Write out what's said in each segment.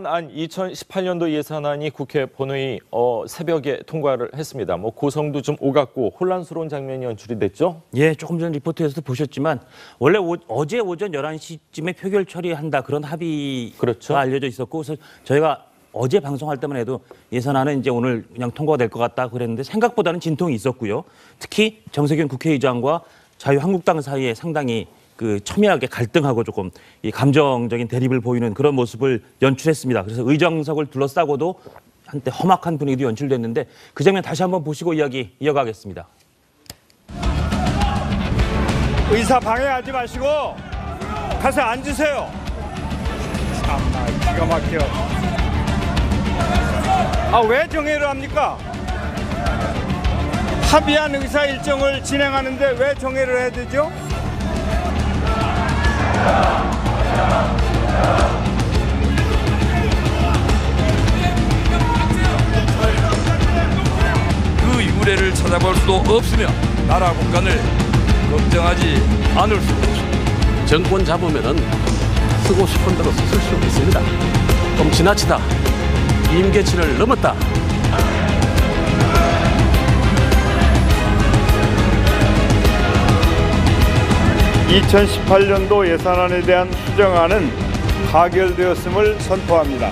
안 2018년도 예산안이 국회 본회의 새벽에 통과를 했습니다. 고성도 좀 오갔고 혼란스러운 장면이 연출이 됐죠? 예, 조금 전 리포트에서도 보셨지만 원래 어제 오전 11시쯤에 표결 처리한다 그런 합의가 그렇죠. 알려져 있었고, 그래서 저희가 어제 방송할 때만 해도 예산안은 이제 오늘 그냥 통과가 될 것 같다 그랬는데 생각보다는 진통이 있었고요. 특히 정세균 국회의장과 자유한국당 사이에 상당히 첨예하게 갈등하고 조금 이 감정적인 대립을 보이는 그런 모습을 연출했습니다. 그래서 의정석을 둘러싸고도 한때 험악한 분위기도 연출됐는데 그 장면 다시 한번 보시고 이야기 이어가겠습니다. 의사 방해하지 마시고 가서 앉으세요. 참나 기가 막혀. 왜 정회를 합니까? 합의한 의사 일정을 진행하는데 왜 정회를 해야 되죠? 그 유래를 찾아볼 수도 없으며 나라 국간을 걱정하지 않을 수 없습니다. 정권 잡으면은 쓰고 싶은 대로 쓸 수 있습니다. 좀 지나치다. 임계치를 넘었다. (2018년도) 예산안에 대한 수정안은 가결되었음을 선포합니다.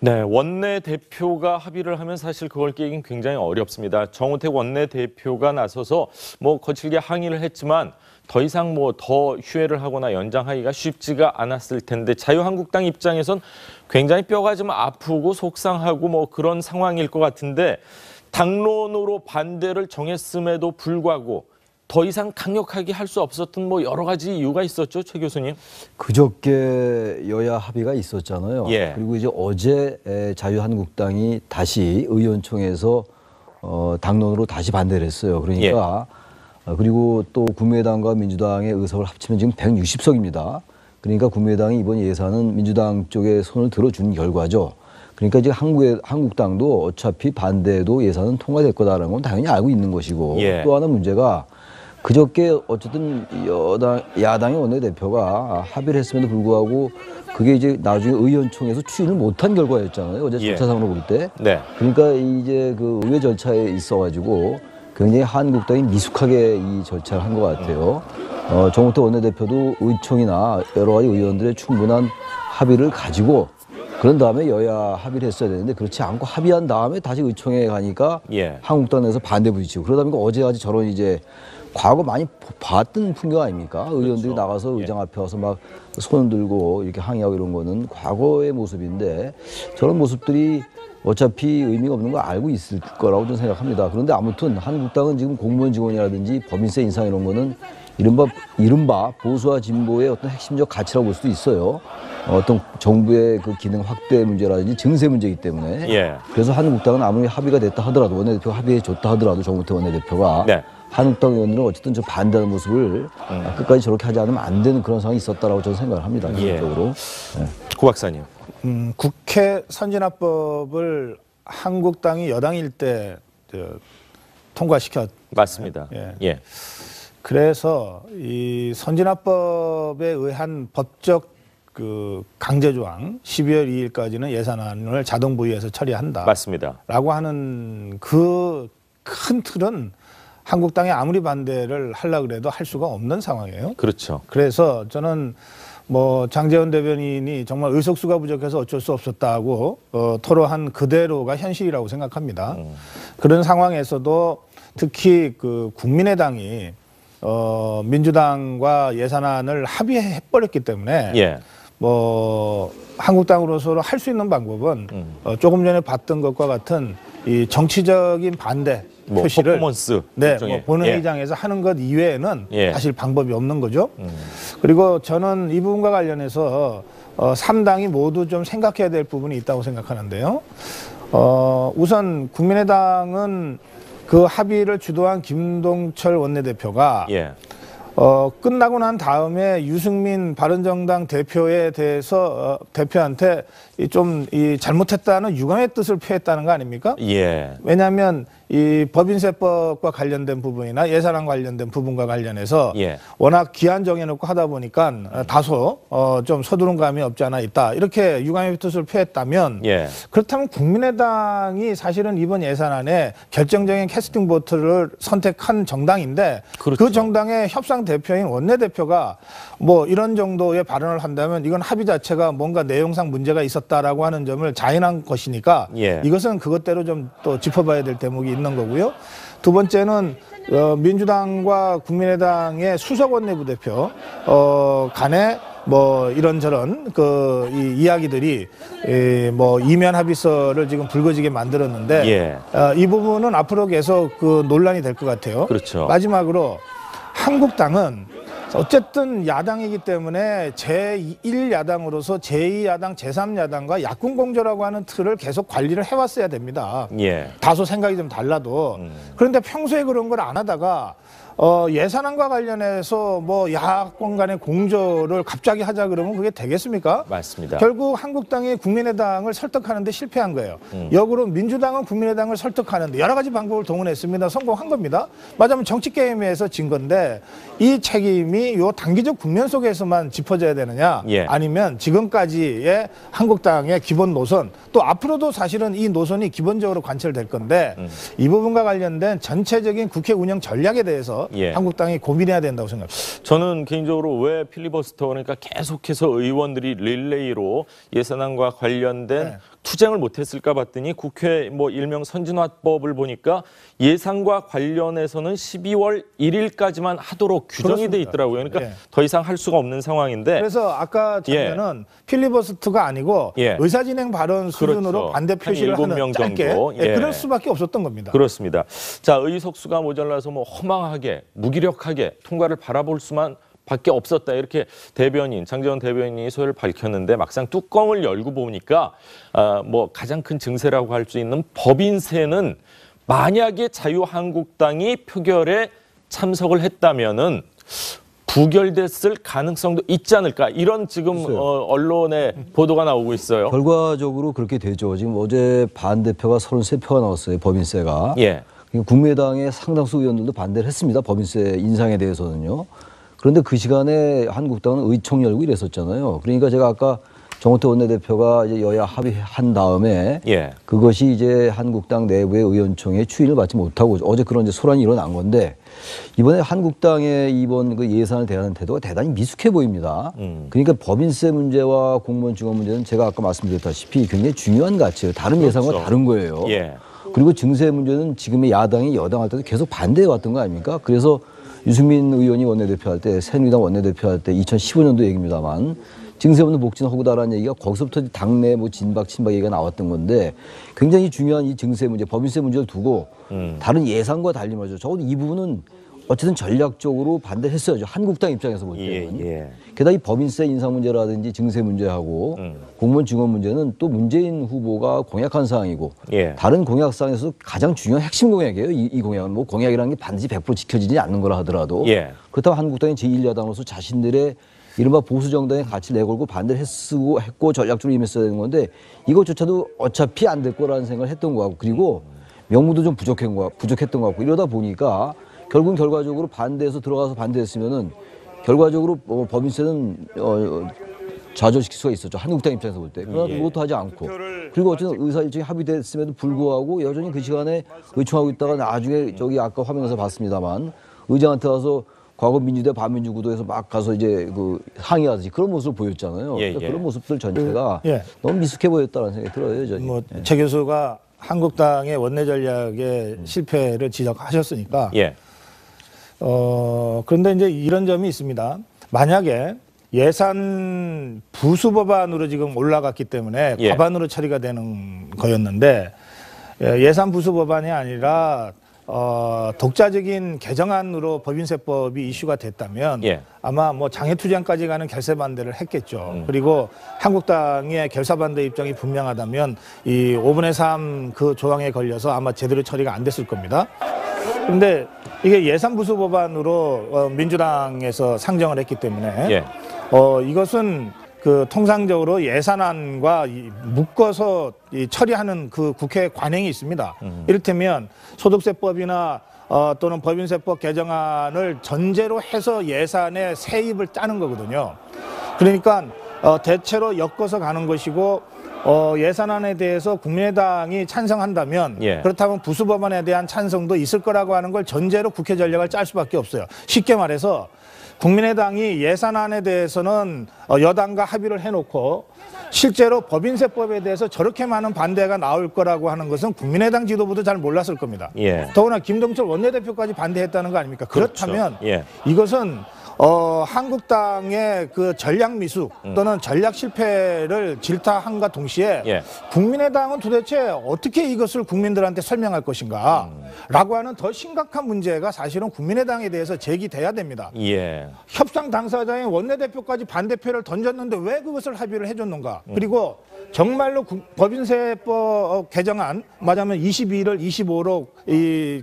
네, 원내대표가 합의를 하면 사실 그걸 깨긴 굉장히 어렵습니다. 정우택 원내대표가 나서서 거칠게 항의를 했지만 더 이상 더 휴회를 하거나 연장하기가 쉽지가 않았을 텐데 자유한국당 입장에선 굉장히 뼈가 좀 아프고 속상하고 그런 상황일 것 같은데 당론으로 반대를 정했음에도 불구하고 더 이상 강력하게 할 수 없었던 여러 가지 이유가 있었죠, 최 교수님? 그저께 여야 합의가 있었잖아요. 예. 그리고 이제 어제 자유한국당이 다시 의원총회에서 당론으로 다시 반대를 했어요. 그러니까 그리고 또 국민의당과 민주당의 의석을 합치면 지금 160석입니다. 그러니까 국민의당이 이번 예산은 민주당 쪽에 손을 들어준 결과죠. 그러니까 이제 한국당도 어차피 반대해도 예산은 통과될 거다라는 건 당연히 알고 있는 것이고 또 하나 문제가 그저께 어쨌든 야당의 원내대표가 합의를 했음에도 불구하고 그게 이제 나중에 의원총회에서 추인을 못한 결과였잖아요. 어제 절차상으로 볼 때. 네. 그러니까 이제 그 의회 절차에 있어가지고 굉장히 한국당이 미숙하게 이 절차를 한 것 같아요. 정우택 원내대표도 의총이나 여러 가지 의원들의 충분한 합의를 가지고 그런 다음에 여야 합의를 했어야 되는데 그렇지 않고 합의한 다음에 다시 의총에 가니까 한국당 내에서 반대 부딪히고 그러다 보니까 어제까지 저런 이제 과거 많이 봤던 풍경 아닙니까? 의원들이 나가서 의장 앞에 와서 막 손 들고 이렇게 항의하고 이런 거는 과거의 모습인데 저런 모습들이 어차피 의미가 없는 거 알고 있을 거라고 저는 생각합니다. 그런데 아무튼 한국당은 지금 공무원 직원이라든지 법인세 인상 이런 거는 이른바 보수와 진보의 어떤 핵심적 가치라고 볼 수도 있어요. 어떤 정부의 그 기능 확대 문제라든지 증세 문제이기 때문에. 그래서 한국당은 아무리 합의가 됐다 하더라도 원내대표가 합의해 줬다 하더라도 정우택 원내대표가 한국당 의원들은 어쨌든 좀 반대하는 모습을 끝까지 저렇게 하지 않으면 안 되는 그런 상황이 있었다라고 저는 생각을 합니다. 기본적으로. 고 박사님. 국회 선진화법을 한국당이 여당일 때 통과시켰. 맞습니다. 그래서 이 선진화법에 의한 법적 강제 조항 12월 2일까지는 예산안을 자동 부의해서 처리한다. 맞습니다. 라고 하는 그 큰 틀은 한국당이 아무리 반대를 하려고 해도 할 수가 없는 상황이에요. 그렇죠. 그래서 저는 장제원 대변인이 정말 의석수가 부족해서 어쩔 수 없었다고 토로한 그대로가 현실이라고 생각합니다. 그런 상황에서도 특히 국민의당이 민주당과 예산안을 합의해버렸기 때문에 한국당으로서 할 수 있는 방법은 조금 전에 봤던 것과 같은 이 정치적인 반대 표시를 퍼포먼스 본회의장에서 하는 것 이외에는 사실 방법이 없는 거죠. 그리고 저는 이 부분과 관련해서 3당이 모두 좀 생각해야 될 부분이 있다고 생각하는데요. 우선 국민의당은 그 합의를 주도한 김동철 원내대표가 끝나고 난 다음에 유승민 바른정당 대표에 대해서 대표한테 좀 잘못했다는 유감의 뜻을 표했다는 거 아닙니까? 왜냐하면 이 법인세법과 관련된 부분이나 예산안 관련된 부분과 관련해서 예. 워낙 기한 정해놓고 하다 보니까 다소 좀 서두른 감이 없지 않아 있다. 이렇게 유감의 뜻을 표했다면 예. 그렇다면 국민의당이 사실은 이번 예산안에 결정적인 캐스팅 보트를 선택한 정당인데 그렇죠. 그 정당의 협상 대표인 원내대표가 뭐 이런 정도의 발언을 한다면 이건 합의 자체가 뭔가 내용상 문제가 있었다라고 하는 점을 자인한 것이니까 예. 이것은 그것대로 좀 또 짚어봐야 될 대목이 있는 거고요. 두 번째는 민주당과 국민의당의 수석 원내부 대표 간에 뭐 이런저런 이 이야기들이 뭐 이면 합의서를 지금 불거지게 만들었는데 예. 이 부분은 앞으로 계속 그 논란이 될 것 같아요. 그렇죠. 마지막으로 한국당은 어쨌든 야당이기 때문에 제1야당으로서 제2야당, 제3야당과 약군공조라고 하는 틀을 계속 관리를 해왔어야 됩니다. 예. 다소 생각이 좀 달라도. 그런데 평소에 그런 걸 안 하다가 예산안과 관련해서 뭐 야권 간의 공조를 갑자기 하자 그러면 그게 되겠습니까? 맞습니다. 결국 한국당이 국민의당을 설득하는 데 실패한 거예요. 역으로 민주당은 국민의당을 설득하는데 여러 가지 방법을 동원했습니다. 성공한 겁니다. 맞으면 정치게임에서 진 건데 이 책임이 요 단기적 국면 속에서만 짚어져야 되느냐 예. 아니면 지금까지의 한국당의 기본 노선 또 앞으로도 사실은 이 노선이 기본적으로 관철될 건데 이 부분과 관련된 전체적인 국회 운영 전략에 대해서 예. 한국당이 고민해야 된다고 생각합니다. 저는 개인적으로 왜 필리버스터 그러니까 계속해서 의원들이 릴레이로 예산안과 관련된 네. 투쟁을 못했을까 봤더니 국회 뭐 일명 선진화법을 보니까 예산과 관련해서는 12월 1일까지만 하도록 규정이 돼 그렇습니다. 있더라고요. 그러니까 예. 더 이상 할 수가 없는 상황인데 그래서 아까 장면은 필리버스터가 아니고 예. 의사진행 발언 수준으로 그렇죠. 반대 한 표시를 하는 7명 짧게 정도. 예. 그럴 수밖에 없었던 겁니다. 그렇습니다. 자, 의석수가 모자라서 뭐 허망하게 무기력하게 통과를 바라볼 수만 밖에 없었다 이렇게 대변인 장제원 대변인이 소회를 밝혔는데 막상 뚜껑을 열고 보니까 뭐 가장 큰 증세라고 할 수 있는 법인세는 만약에 자유한국당이 표결에 참석을 했다면은 부결됐을 가능성도 있지 않을까 이런 지금 언론의 보도가 나오고 있어요. 결과적으로 그렇게 되죠. 지금 어제 반대표가 33표가 나왔어요. 법인세가. 예. 국민의당의 상당수 의원들도 반대를 했습니다. 법인세 인상에 대해서는요. 그런데 그 시간에 한국당은 의총 열고 이랬었잖아요. 그러니까 제가 아까 정호태 원내대표가 이제 여야 합의한 다음에 예. 그것이 이제 한국당 내부의 의원총회 추인을 받지 못하고 어제 그런 이제 소란이 일어난 건데 이번에 한국당의 이번 그 예산을 대하는 태도가 대단히 미숙해 보입니다. 그러니까 법인세 문제와 공무원 증원 문제는 제가 아까 말씀드렸다시피 굉장히 중요한 가치예요. 다른 예산과 그렇죠. 다른 거예요. 예. 그리고 증세 문제는 지금의 야당이 여당할 때도 계속 반대해 왔던 거 아닙니까? 그래서 유승민 의원이 원내대표 할 때, 새누리당 원내대표 할 때 2015년도 얘기입니다만 증세 없는 복지는 허구다라는 얘기가 거기서부터 당내 뭐 진박, 친박 얘기가 나왔던 건데 굉장히 중요한 이 증세 문제, 법인세 문제를 두고 다른 예산과 달리 말이죠. 적어도 이 부분은 어쨌든 전략적으로 반대를 했어야죠. 한국당 입장에서 볼 때는. 예. 게다가 이 법인세 인상 문제라든지 증세 문제하고 공무원 증원 문제는 또 문재인 후보가 공약한 사항이고 예. 다른 공약사항에서 가장 중요한 핵심 공약이에요. 이 공약은 뭐 공약이라는 게 반드시 100% 지켜지지 않는 거라 하더라도 예. 그렇다고 한국당이 제1야당으로서 자신들의 이른바 보수정당의 가치를 내걸고 반대를 했고 전략적으로 임했어야 되는 건데 이것조차도 어차피 안 될 거라는 생각을 했던 것 같고 그리고 명분도 좀 부족했던 것 같고 이러다 보니까 결국은 결과적으로 반대해서 들어가서 반대했으면은 결과적으로 법인세는 좌절시킬 수가 있었죠. 한국당 입장에서 볼 때. 그러나 그것도 하지 않고. 그리고 어쨌든 의사 일정이 합의됐음에도 불구하고 여전히 그 시간에 의총하고 있다가 나중에 저기 아까 화면에서 봤습니다만 의장한테 와서 과거 민주대 반민주 구도에서 막 가서 이제 그 항의하듯이 그런 모습을 보였잖아요. 예, 그러니까 예. 그런 모습들 전체가 예. 너무 미숙해 보였다는 생각이 들어요. 저는. 뭐 최 교수가 한국당의 원내 전략의 실패를 지적하셨으니까 예. 그런데 이제 이런 점이 있습니다. 만약에 예산 부수 법안으로 지금 올라갔기 때문에 예. 과반으로 처리가 되는 거였는데 예산 부수 법안이 아니라 독자적인 개정안으로 법인세법이 이슈가 됐다면 예. 아마 뭐 장애투쟁까지 가는 결세 반대를 했겠죠. 그리고 한국당의 결사 반대 입장이 분명하다면 이 5분의 3 그 조항에 걸려서 아마 제대로 처리가 안 됐을 겁니다. 그런데 이게 예산 부수 법안으로 민주당에서 상정을 했기 때문에 예. 이것은 그 통상적으로 예산안과 묶어서 처리하는 그 국회 관행이 있습니다. 이를테면 소득세법이나 또는 법인세법 개정안을 전제로 해서 예산에 세입을 짜는 거거든요. 그러니까 대체로 엮어서 가는 것이고 예산안에 대해서 국민의당이 찬성한다면 그렇다면 부수법안에 대한 찬성도 있을 거라고 하는 걸 전제로 국회 전략을 짤 수밖에 없어요. 쉽게 말해서 국민의당이 예산안에 대해서는 여당과 합의를 해놓고 실제로 법인세법에 대해서 저렇게 많은 반대가 나올 거라고 하는 것은 국민의당 지도부도 잘 몰랐을 겁니다. 더구나 김동철 원내대표까지 반대했다는 거 아닙니까? 그렇다면 이것은 한국당의 그 전략 미숙 또는 전략 실패를 질타함과 동시에 국민의당은 도대체 어떻게 이것을 국민들한테 설명할 것인가 라고 하는 더 심각한 문제가 사실은 국민의당에 대해서 제기돼야 됩니다. 협상 당사자인 원내대표까지 반대표를 던졌는데 왜 그것을 합의를 해줬는가. 그리고 정말로 법인세법 개정안 말하자면 22를 25로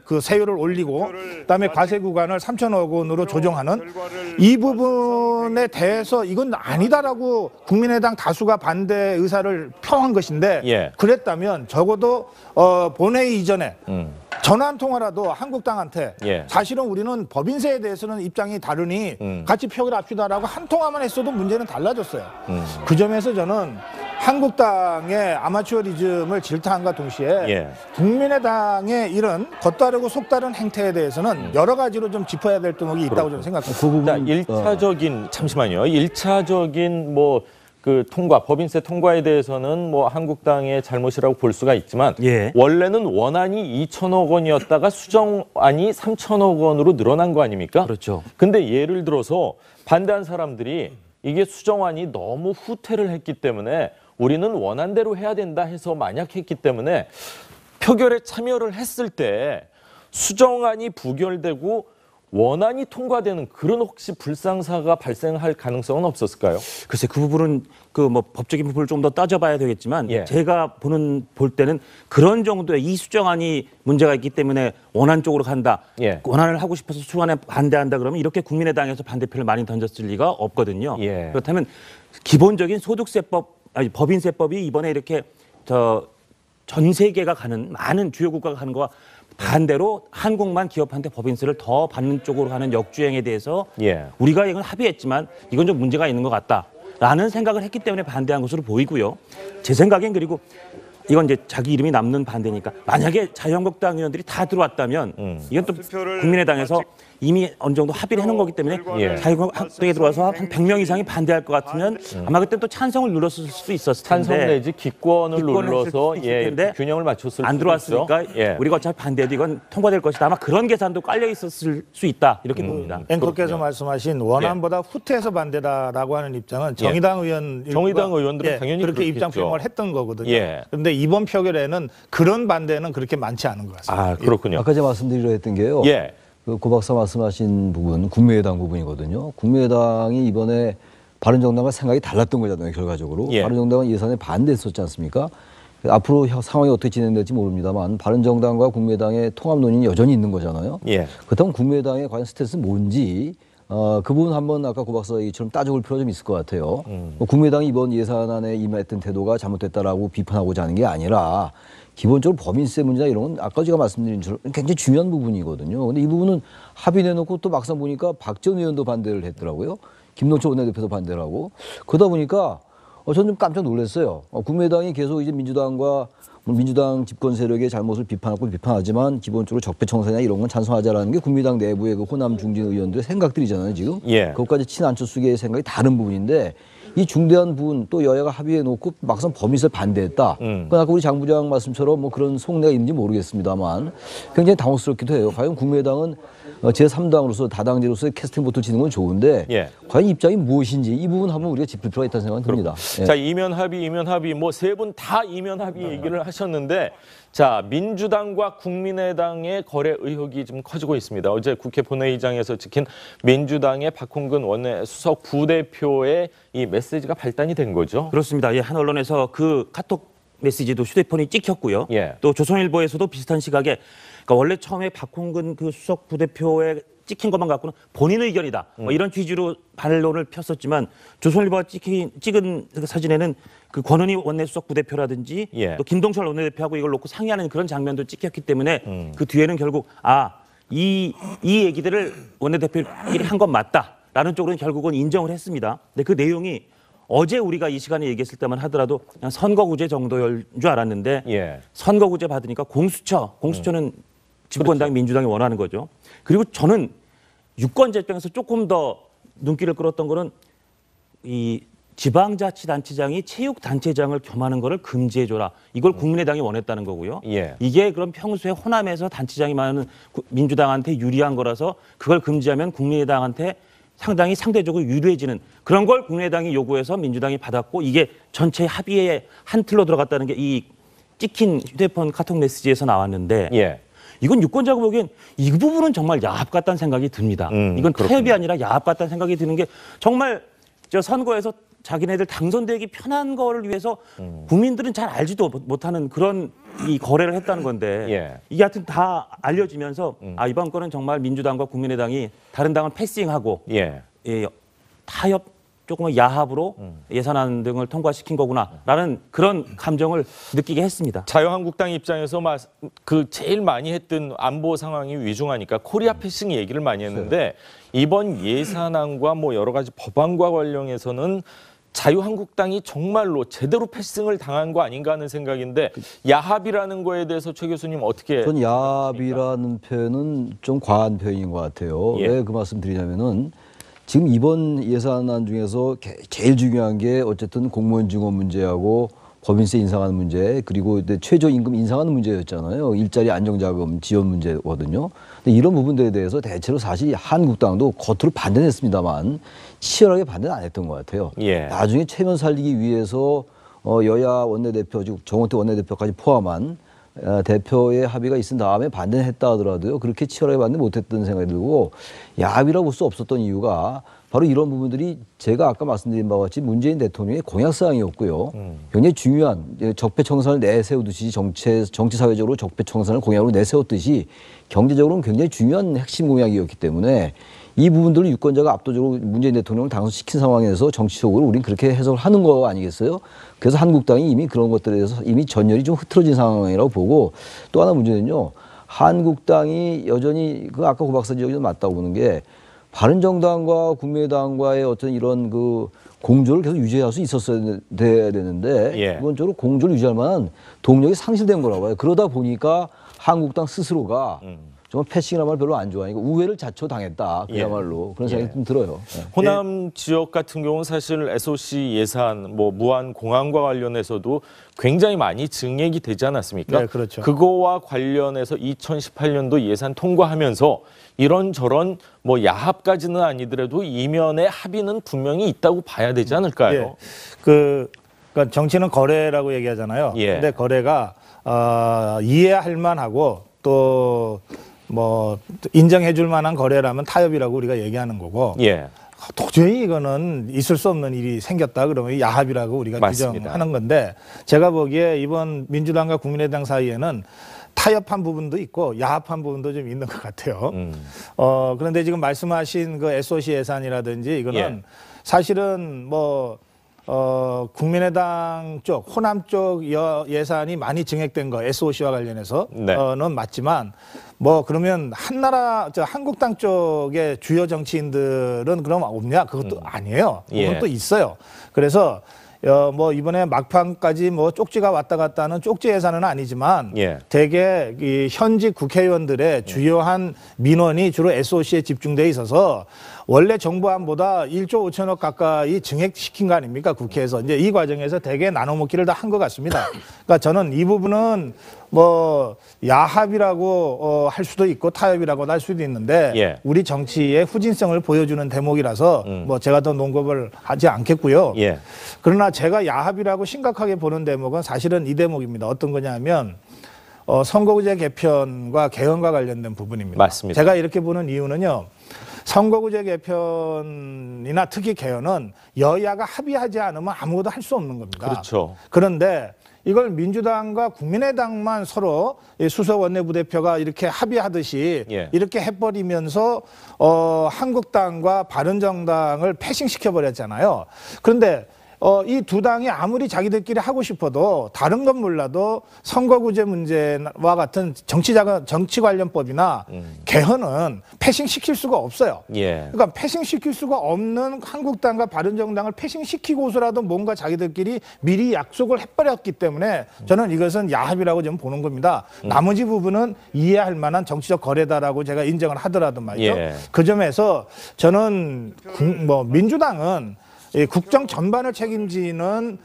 그 세율을 올리고 그다음에 과세 구간을 3천억 원으로 조정하는 이 부분에 대해서 이건 아니다라고 국민의당 다수가 반대 의사를 표한 것인데 그랬다면 적어도 본회의 이전에 전화 한 통화라도 한국당한테 사실은 우리는 법인세에 대해서는 입장이 다르니 같이 표결 합시다라고 한 통화만 했어도 문제는 달라졌어요. 그 점에서 저는 한국당의 아마추어리즘을 질타함과 동시에 국민의당의 이런 겉다르고 속다른 행태에 대해서는 여러 가지로 좀 짚어야 될 대목이 있다고 저는 생각합니다. 일차적인 잠시만요. 1차적인 뭐 그 통과, 법인세 통과에 대해서는 뭐 한국당의 잘못이라고 볼 수가 있지만 원래는 원안이 2천억 원이었다가 수정안이 3천억 원으로 늘어난 거 아닙니까? 그렇죠. 근데 예를 들어서 반대한 사람들이 이게 수정안이 너무 후퇴를 했기 때문에 우리는 원안대로 해야 된다 해서 만약 했기 때문에 표결에 참여를 했을 때 수정안이 부결되고 원안이 통과되는 그런 혹시 불상사가 발생할 가능성은 없었을까요? 글쎄 그 부분은 그 뭐 법적인 부분을 좀 더 따져봐야 되겠지만 제가 볼 때는 그런 정도의 이 수정안이 문제가 있기 때문에 원안 쪽으로 간다. 원안을 하고 싶어서 수정안에 반대한다 그러면 이렇게 국민의당에서 반대표를 많이 던졌을 리가 없거든요. 그렇다면 기본적인 소득세법, 아니 법인세법이 이번에 이렇게 전 세계가 가는 많은 주요 국가가 가는 거와 반대로 한국만 기업한테 법인세를 더 받는 쪽으로 하는 역주행에 대해서 우리가 이건 합의했지만 이건 좀 문제가 있는 것 같다라는 생각을 했기 때문에 반대한 것으로 보이고요. 제 생각엔 그리고 이건 이제 자기 이름이 남는 반대니까 만약에 자유한국당 의원들이 다 들어왔다면 이건 또 국민의당에서 이미 어느 정도 합의를 해놓은 거기 때문에 자유한국당에 들어와서 한 100명 이상이 반대할 것 같으면 아마 그때 또 찬성을 눌렀을 수도 있었을 텐데 찬성 내지 기권을 눌러서 균형을 맞췄을 안 들어왔으니까 우리가 어차피 반대해도 이건 통과될 것이다. 아마 그런 계산도 깔려 있었을 수 있다 이렇게 봅니다. 앵커께서 말씀하신 원안보다 후퇴해서 반대다라고 하는 입장은 정의당 의원들은 당연히 그렇게 입장 표명을 했던 거거든요. 그런데 이번 표결에는 그런 반대는 그렇게 많지 않은 것 같습니다. 아, 그렇군요. 아까 제가 말씀드리려 했던 게요. 그 고 박사 말씀하신 부분, 국민의당 부분이거든요. 국민의당이 이번에 바른정당과 생각이 달랐던 거잖아요, 결과적으로. 바른정당은 예산에 반대했었지 않습니까? 앞으로 상황이 어떻게 진행될지 모릅니다만 바른정당과 국민의당의 통합 논의는 여전히 있는 거잖아요. 그렇다면 국민의당의 과연 스탠스는 뭔지 그 부분 한번 아까 고 박사 얘기처럼 따져볼 필요가 좀 있을 것 같아요. 국민의당이 이번 예산안에 임했던 태도가 잘못됐다라고 비판하고자 하는 게 아니라 기본적으로 법인세 문제나 이런 건 아까 제가 말씀드린 것처럼 굉장히 중요한 부분이거든요. 근데 이 부분은 합의내놓고 또 막상 보니까 박 전 의원도 반대를 했더라고요. 김동철 원내대표도 반대를 하고. 그러다 보니까 저는 좀 깜짝 놀랐어요. 국민의당이 계속 이제 민주당 집권 세력의 잘못을 비판하지만 기본적으로 적폐청산이나 이런 건 찬성하자라는 게 국민의당 내부의 그 호남 중진 의원들의 생각들이잖아요, 지금. 그것까지 친안철수계의 생각이 다른 부분인데 이 중대한 부분 또 여야가 합의해 놓고 막상 범위를 반대했다. 아까 우리 장 부장 말씀처럼 뭐 그런 속내가 있는지 모르겠습니다만 굉장히 당혹스럽기도 해요. 과연 국민의당은 제3당으로서 다당제로서의 캐스팅 보트를 치는 건 좋은데 과연 입장이 무엇인지 이 부분 한번 우리가 짚을 필요가 있다는 생각이 듭니다. 자, 이면 합의 뭐 세 분 다 이면 합의 얘기를 하셨는데 자, 민주당과 국민의당의 거래 의혹이 좀 커지고 있습니다. 어제 국회 본회의장에서 찍힌 민주당의 박홍근 원내 수석 부대표의 이 메시지가 발단이 된 거죠. 그렇습니다. 한 언론에서 그 카톡 메시지도 휴대폰이 찍혔고요. 또 조선일보에서도 비슷한 시각에 그러니까 원래 처음에 박홍근 그 수석 부대표의 찍힌 것만 갖고는 본인 의견이다. 뭐 이런 취지로 반론을 폈었지만 조선일보가 찍은 그 사진에는 그 권은희 원내수석 부대표라든지 예. 또 김동철 원내대표하고 이걸 놓고 상의하는 그런 장면도 찍혔기 때문에 그 뒤에는 결국 이 얘기들을 원내대표끼리 한 건 맞다라는 쪽으로는 결국은 인정을 했습니다. 근데 그 내용이 어제 우리가 이 시간에 얘기했을 때만 하더라도 그냥 선거구제 정도인 줄 알았는데 예. 선거구제 받으니까 공수처는 집권당 민주당이 원하는 거죠. 그리고 저는 유권자 입장에서 조금 더 눈길을 끌었던 거는 이 지방자치단체장이 체육단체장을 겸하는 거를 금지해줘라. 이걸 국민의당이 원했다는 거고요. 예. 이게 그럼 평소에 호남에서 단체장이 많은 민주당한테 유리한 거라서 그걸 금지하면 국민의당한테 상대적으로 유리해지는 그런 걸 국민의당이 요구해서 민주당이 받았고 이게 전체 합의의 한 틀로 들어갔다는 게 이 찍힌 휴대폰 카톡 메시지에서 나왔는데 예. 이건 유권자가 보기엔 이 부분은 정말 야합 같다는 생각이 듭니다. 이건 타협이 아니라 야합 같다는 생각이 드는 게 정말 저 선거에서 자기네들 당선되기 편한 거를 위해서 국민들은 잘 알지도 못하는 그런 이 거래를 했다는 건데 예. 이게 하여튼 다 알려지면서 이번 건은 정말 민주당과 국민의당이 다른 당을 패싱하고 예. 타협 조금 야합으로 예산안 등을 통과시킨 거구나라는 그런 감정을 느끼게 했습니다. 자유한국당 입장에서 그 제일 많이 했던 안보 상황이 위중하니까 코리아 패싱 얘기를 많이 했는데 이번 예산안과 뭐 여러 가지 법안과 관련해서는 자유한국당이 정말로 제대로 패싱을 당한 거 아닌가 하는 생각인데 야합이라는 거에 대해서 최 교수님 어떻게? 전 야합이라는 표현은 좀 과한 표현인 것 같아요. 예. 왜 그 말씀 드리냐면은 지금 이번 예산안 중에서 제일 중요한 게 어쨌든 공무원 증원 문제하고 법인세 인상하는 문제 그리고 최저임금 인상하는 문제였잖아요. 일자리 안정자금 지원 문제거든요. 근데 이런 부분들에 대해서 대체로 사실 한국당도 겉으로 반대는 했습니다만 치열하게 반대는 안 했던 것 같아요. 예. 나중에 체면 살리기 위해서 여야 원내대표, 즉 정원택 원내대표까지 포함한 대표의 합의가 있은 다음에 반대는 했다 하더라도요. 그렇게 치열하게 반대 못했던 생각이 들고 야합이라고 볼 수 없었던 이유가 바로 이런 부분들이 제가 아까 말씀드린 바와 같이 문재인 대통령의 공약사항이었고요. 굉장히 중요한 적폐청산을 내세우듯이 정치사회적으로 적폐청산을 공약으로 내세웠듯이 경제적으로는 굉장히 중요한 핵심 공약이었기 때문에 이 부분들을 유권자가 압도적으로 문재인 대통령을 당선시킨 상황에서 정치적으로 우린 그렇게 해석을 하는 거 아니겠어요? 그래서 한국당이 이미 그런 것들에 대해서 이미 전열이 좀 흐트러진 상황이라고 보고 또 하나 문제는요. 한국당이 여전히 그 아까 고 박사 지적이 맞다고 보는 게 바른정당과 국민의당과의 어떤 이런 그 공조를 계속 유지할 수 있었어야 되는데 예. 기본적으로 공조를 유지할 만한 동력이 상실된 거라고 해요. 그러다 보니까 한국당 스스로가 정말 패싱이라는 말 별로 안 좋아하니까 우회를 자초당했다. 그야말로 그런 생각이 좀 들어요. 호남 지역 같은 경우는 사실 SOC 예산, 뭐 무한 공항과 관련해서도 굉장히 많이 증액이 되지 않았습니까? 네, 그렇죠. 그거와 관련해서 2018년도 예산 통과하면서 이런저런 뭐 야합까지는 아니더라도 이면의 합의는 분명히 있다고 봐야 되지 않을까요? 예. 그러니까 정치는 거래라고 얘기하잖아요. 예. 근데 거래가 이해할 만하고 또 뭐 인정해줄 만한 거래라면 타협이라고 우리가 얘기하는 거고 예. 도저히 이거는 있을 수 없는 일이 생겼다 그러면 야합이라고 우리가 맞습니다. 규정하는 건데 제가 보기에 이번 민주당과 국민의당 사이에는 타협한 부분도 있고 야합한 부분도 좀 있는 것 같아요. 그런데 지금 말씀하신 그 SOC 예산이라든지 이거는 예. 사실은 뭐 국민의당 쪽, 호남 쪽 예산이 많이 증액된 거 SOC와 관련해서는 네. 맞지만 뭐 그러면 한국당 쪽의 주요 정치인들은 그럼 없냐? 그것도 아니에요. 그건 예. 또 있어요. 그래서 뭐 이번에 막판까지 뭐 쪽지가 왔다 갔다 하는 쪽지 예산은 아니지만 예. 대개 이 현직 국회의원들의 주요한 민원이 주로 SOC에 집중돼 있어서 원래 정부안보다 1조 5천억 가까이 증액시킨 거 아닙니까? 국회에서. 이제 이 과정에서 대개 나눠먹기를 다 한 것 같습니다. 그러니까 저는 이 부분은 뭐 야합이라고 할 수도 있고 타협이라고 할 수도 있는데 예. 우리 정치의 후진성을 보여주는 대목이라서 뭐 제가 더 논급을 하지 않겠고요. 예. 그러나 제가 야합이라고 심각하게 보는 대목은 사실은 이 대목입니다. 어떤 거냐면 선거구제 개편과 개헌과 관련된 부분입니다. 맞습니다. 제가 이렇게 보는 이유는요. 선거구제 개편이나 특히 개헌은 여야가 합의하지 않으면 아무것도 할 수 없는 겁니다. 그렇죠. 그런데 이걸 민주당과 국민의당만 서로 수석 원내부대표가 이렇게 합의하듯이 예. 이렇게 해버리면서 한국당과 바른정당을 패싱시켜버렸잖아요. 그런데 이 두 당이 아무리 자기들끼리 하고 싶어도 다른 건 몰라도 선거구제 문제와 같은 정치 관련법이나 개헌은 패싱시킬 수가 없어요. 예. 그러니까 패싱시킬 수가 없는 한국당과 바른정당을 패싱시키고서라도 뭔가 자기들끼리 미리 약속을 해버렸기 때문에 저는 이것은 야합이라고 좀 보는 겁니다. 나머지 부분은 이해할 만한 정치적 거래다라고 제가 인정을 하더라도 말이죠. 예. 그 점에서 저는 민주당은 이 국정 전반을 책임지는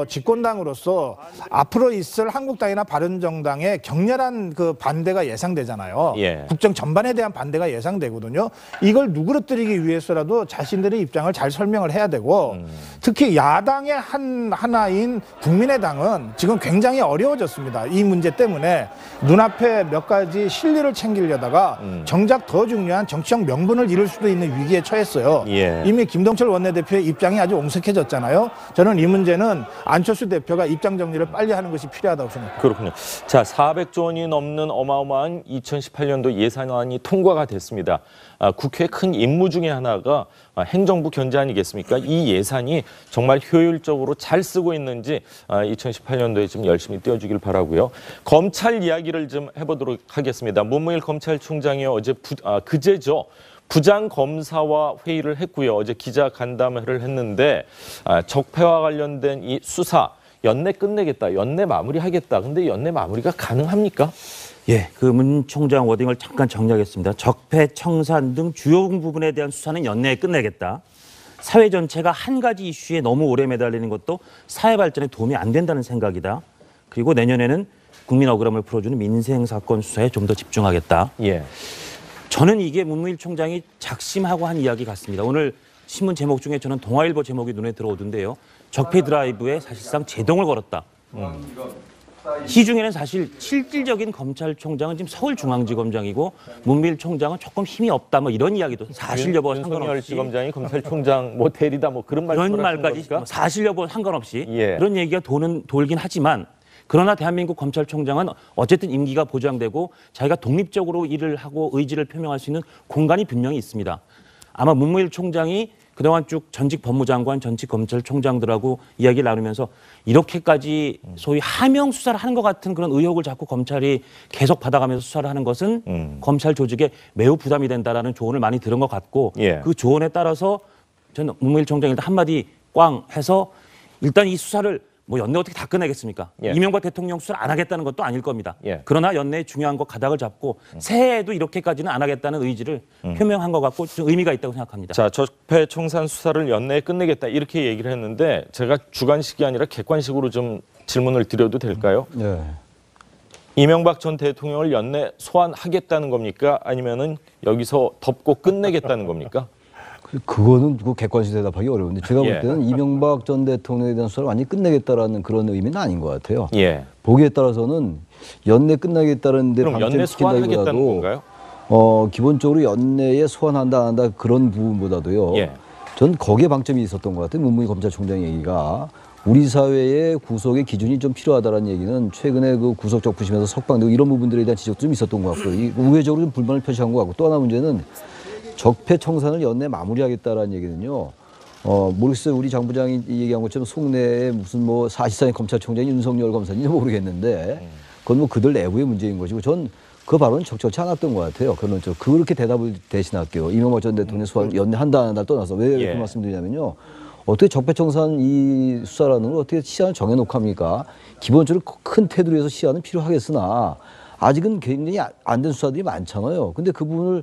집권당으로서 앞으로 있을 한국당이나 바른정당의 격렬한 그 반대가 예상되잖아요. 예. 국정 전반에 대한 반대가 예상되거든요. 이걸 누그러뜨리기 위해서라도 자신들의 입장을 잘 설명을 해야 되고 특히 야당의 하나인 국민의당은 지금 굉장히 어려워졌습니다. 이 문제 때문에 눈앞에 몇 가지 실리를 챙기려다가 정작 더 중요한 정치적 명분을 잃을 수도 있는 위기에 처했어요. 예. 이미 김동철 원내대표의 입장이 아주 옹색해졌잖아요. 저는 이 문제는 안철수 대표가 입장 정리를 빨리 하는 것이 필요하다고 생각합니다. 그렇군요. 자, 400조 원이 넘는 어마어마한 2018년도 예산안이 통과가 됐습니다. 국회의 큰 임무 중에 하나가 행정부 견제 아니겠습니까? 이 예산이 정말 효율적으로 잘 쓰고 있는지 2018년도에 좀 열심히 띄워주길 바라고요. 검찰 이야기를 좀 해보도록 하겠습니다. 문무일 검찰총장이 그제죠. 부장검사와 회의를 했고요. 어제 기자 간담회를 했는데 적폐와 관련된 이 수사 연내 끝내겠다, 연내 마무리하겠다. 근데 연내 마무리가 가능합니까? 예, 그 문 총장 워딩을 잠깐 정리하겠습니다. 적폐, 청산 등 주요 부분에 대한 수사는 연내에 끝내겠다. 사회 전체가 한 가지 이슈에 너무 오래 매달리는 것도 사회 발전에 도움이 안 된다는 생각이다. 그리고 내년에는 국민 억울함을 풀어주는 민생 사건 수사에 좀 더 집중하겠다. 예. 저는 이게 문무일 총장이 작심하고 한 이야기 같습니다. 오늘 신문 제목 중에 저는 동아일보 제목이 눈에 들어오던데요. 적폐 드라이브에 사실상 제동을 걸었다. 시중에는 사실 실질적인 검찰총장은 지금 서울중앙지검장이고 문무일 총장은 조금 힘이 없다 뭐 이런 이야기도 사실 여부와 윤석열 상관없이 지검장이 검찰총장 뭐 대리다 뭐 그런 이런 말까지 사실 여부와 상관없이 예. 그런 얘기가 돌긴 하지만 그러나 대한민국 검찰총장은 어쨌든 임기가 보장되고 자기가 독립적으로 일을 하고 의지를 표명할 수 있는 공간이 분명히 있습니다. 아마 문무일 총장이 그동안 쭉 전직 법무장관, 전직 검찰총장들하고 이야기를 나누면서 이렇게까지 소위 하명 수사를 하는 것 같은 그런 의혹을 자꾸 검찰이 계속 받아가면서 수사를 하는 것은 검찰 조직에 매우 부담이 된다라는 조언을 많이 들은 것 같고 예. 그 조언에 따라서 저는 문무일 총장이 일단 한마디 꽝 해서 일단 이 수사를 뭐 연내 어떻게 다 끝내겠습니까? 예. 이명박 대통령 수사를 안 하겠다는 것도 아닐 겁니다. 예. 그러나 연내에 중요한 거 가닥을 잡고 새해에도 이렇게까지는 안 하겠다는 의지를 표명한 것 같고 좀 의미가 있다고 생각합니다. 자, 적폐 청산 수사를 연내에 끝내겠다 이렇게 얘기를 했는데 제가 주관식이 아니라 객관식으로 좀 질문을 드려도 될까요? 네. 이명박 전 대통령을 연내 소환하겠다는 겁니까? 아니면은 여기서 덮고 끝내겠다는 겁니까? 그거는 객관식 대답하기 어려운데 제가 예. 볼 때는 이명박 전 대통령에 대한 수사를 완전히 끝내겠다라는 그런 의미는 아닌 것 같아요. 예. 보기에 따라서는 연내 끝나겠다는 데 그럼 연내 소환하겠다는 건가요? 기본적으로 연내에 소환한다 안 한다 그런 부분보다도요. 예. 전 거기에 방점이 있었던 것 같아요. 문무일 검찰총장 얘기가 우리 사회의 구속의 기준이 좀 필요하다는 얘기는 최근에 그 구속 적부심에서 석방되고 이런 부분들에 대한 지적도 좀 있었던 것 같고요. 우회적으로 좀 불만을 표시한 것 같고 또 하나 문제는 적폐 청산을 연내 마무리하겠다라는 얘기는요. 모르겠어요. 우리 장 부장이 얘기한 것처럼 속내에 무슨 뭐 사실상의 검찰총장이 윤석열 검사인지 모르겠는데 그건 뭐 그들 내부의 문제인 것이고 전 그 발언은 적절치 않았던 것 같아요. 그런 그렇게 대답을 대신할게요. 이명박 전 대통령 수사 연내 한다 안 한다 떠나서 왜 예. 그 말씀드리냐면요. 어떻게 적폐 청산 이 수사라는 걸 어떻게 시한을 정해놓고 합니까? 기본적으로 큰 테두리에서 시한은 필요하겠으나 아직은 굉장히 안 된 수사들이 많잖아요. 근데 그 부분을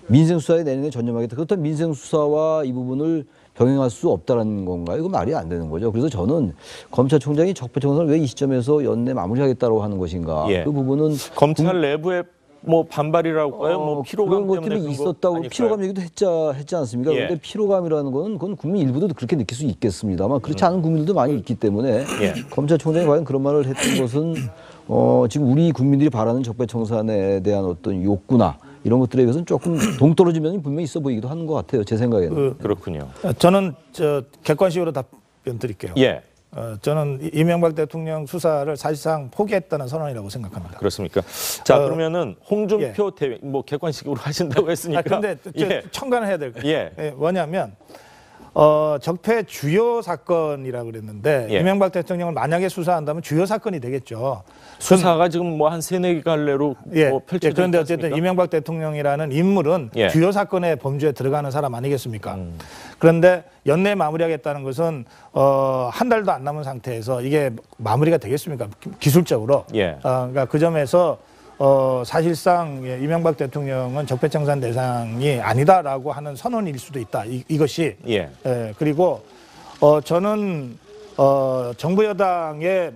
민생 수사에 내년에 전념하겠다. 그렇다면 민생 수사와 이 부분을 병행할 수 없다는 건가요? 이거 말이 안 되는 거죠. 그래서 저는 검찰총장이 적폐 청산을 왜 이 시점에서 연내 마무리하겠다고 하는 것인가? 예. 그 부분은 검찰 내부에 뭐 반발이라고 할까요? 뭐 피로감 그런 때문에 것들이 있었다고 아닐까요? 피로감 얘기도 했지 않습니까? 예. 그런데 피로감이라는 건 그건 국민 일부도 그렇게 느낄 수 있겠습니다만 그렇지 않은 국민들도 많이 있기 때문에 예. 검찰총장이 과연 그런 말을 했던 것은 지금 우리 국민들이 바라는 적폐 청산에 대한 어떤 욕구나 이런 것들에 비해서는 조금 동떨어진 면이 분명히 있어 보이기도 하는 것 같아요. 제 생각에는. 그렇군요. 저는 객관식으로 답변 드릴게요. 예. 저는 이명박 대통령 수사를 사실상 포기했다는 선언이라고 생각합니다. 그렇습니까? 자, 그러면은 홍준표 대표 뭐 객관식으로 하신다고 했으니까. 그런데 첨가는 해야 될 거예요. 예. 뭐냐면 적폐 주요 사건이라고 그랬는데 예. 이명박 대통령을 만약에 수사한다면 주요 사건이 되겠죠. 수사가 지금 뭐 한 3-4갈래로 뭐 펼쳐지지 그런데 어쨌든 않습니까? 이명박 대통령이라는 인물은 예. 주요 사건의 범주에 들어가는 사람 아니겠습니까? 그런데 연내 마무리하겠다는 것은 한 달도 안 남은 상태에서 이게 마무리가 되겠습니까? 기술적으로. 예. 그러니까 그 점에서 사실상 이명박 대통령은 적폐청산 대상이 아니다라고 하는 선언일 수도 있다. 이것이. 예. 그리고 저는 정부 여당의